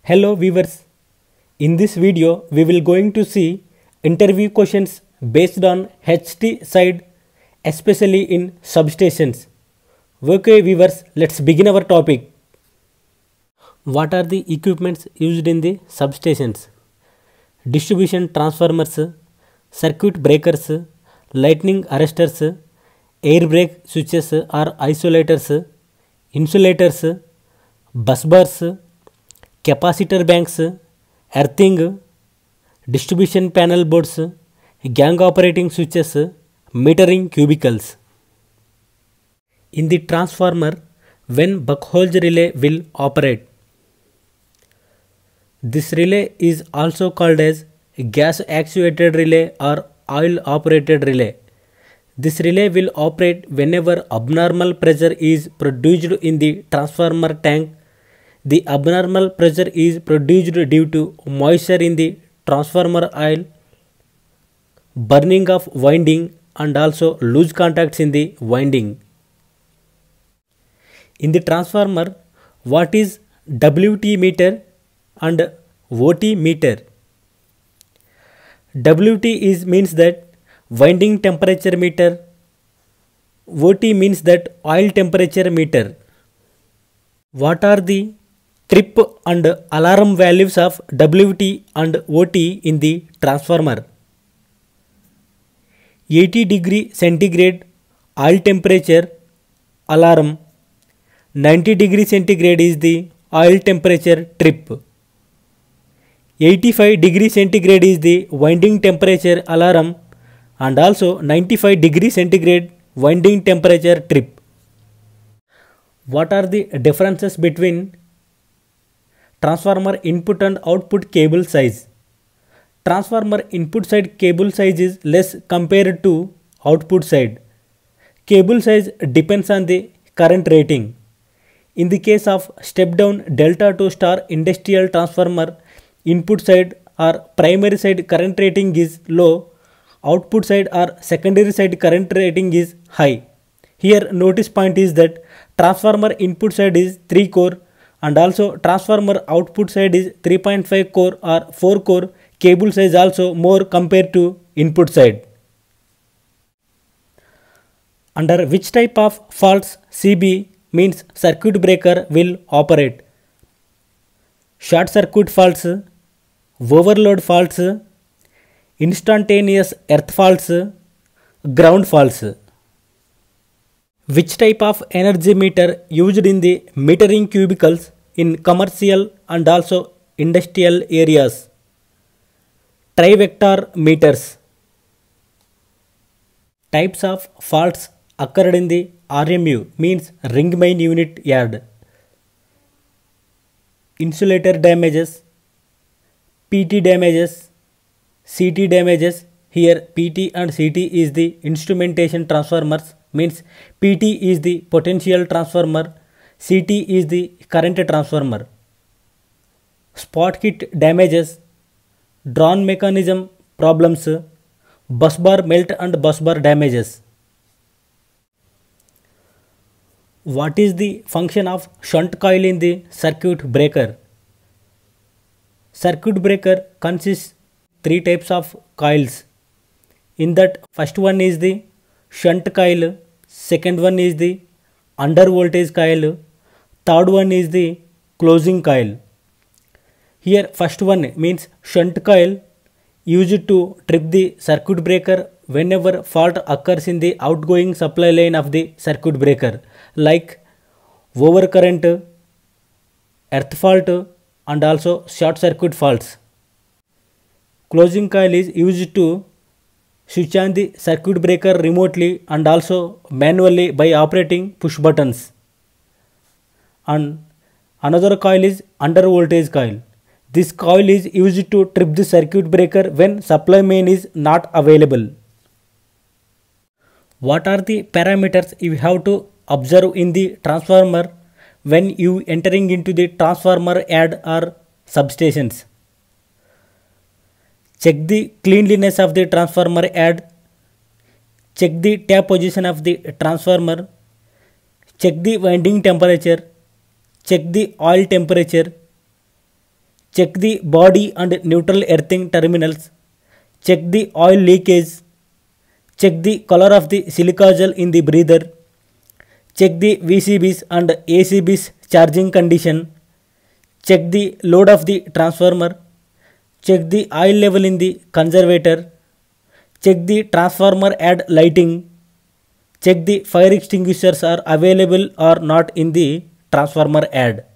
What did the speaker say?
Hello viewers, in this video we will going to see interview questions based on HT side, especially in substations. Okay viewers, let's begin our topic. What are the equipments used in the substations? Distribution transformers, circuit breakers, lightning arresters, air brake switches or isolators, insulators, bus bars, capacitor banks, earthing, distribution panel boards, gang operating switches, metering cubicles. In the transformer, when Buchholz relay will operate. This relay is also called as gas actuated relay or oil operated relay. This relay will operate whenever abnormal pressure is produced in the transformer tank. The abnormal pressure is produced due to moisture in the transformer oil, burning of winding and also loose contacts in the winding. In the transformer, what is WT meter and OT meter? WT means that winding temperature meter, OT means that oil temperature meter. What are the trip and alarm values of WT and OT in the transformer? 80 degree centigrade oil temperature alarm, 90 degree centigrade is the oil temperature trip, 85 degree centigrade is the winding temperature alarm and also 95 degree centigrade winding temperature trip. What are the differences between transformer input and output cable size? Transformer input side cable size is less compared to output side. Cable size depends on the current rating. In the case of step down delta to star industrial transformer, input side or primary side current rating is low, output side or secondary side current rating is high. Here notice point is that transformer input side is 3 core and also transformer output side is 3.5 core or 4 core. Cable size also more compared to input side. Under which type of faults CB means circuit breaker will operate? Short circuit faults, overload faults, instantaneous earth faults, ground faults. Which type of energy meter used in the metering cubicles in commercial and also industrial areas? Trivector meters. Types of faults occurred in the RMU means ring main unit yard. Insulator damages, PT damages, CT damages. Here PT and CT is the instrumentation transformers, means PT is the potential transformer, CT is the current transformer. Spot kit damages, drawn mechanism problems, bus bar melt and bus bar damages. What is the function of shunt coil in the circuit breaker? Circuit breaker consists 3 types of coils. In that first one is the shunt coil, second one is the under voltage coil, third one is the closing coil. Here first one means shunt coil used to trip the circuit breaker whenever fault occurs in the outgoing supply line of the circuit breaker, like overcurrent, earth fault and also short circuit faults. Closing coil is used to switch on the circuit breaker remotely and also manually by operating push buttons. And another coil is under voltage coil. This coil is used to trip the circuit breaker when supply main is not available. What are the parameters you have to observe in the transformer when you entering into the transformer yard or substations? Check the cleanliness of the transformer yard, check the tap position of the transformer, check the winding temperature, check the oil temperature, check the body and neutral earthing terminals, check the oil leakage, check the color of the silica gel in the breather, check the VCBs and ACBs charging condition, check the load of the transformer, check the oil level in the conservator, check the transformer add lighting, check the fire extinguishers are available or not in the transformer add.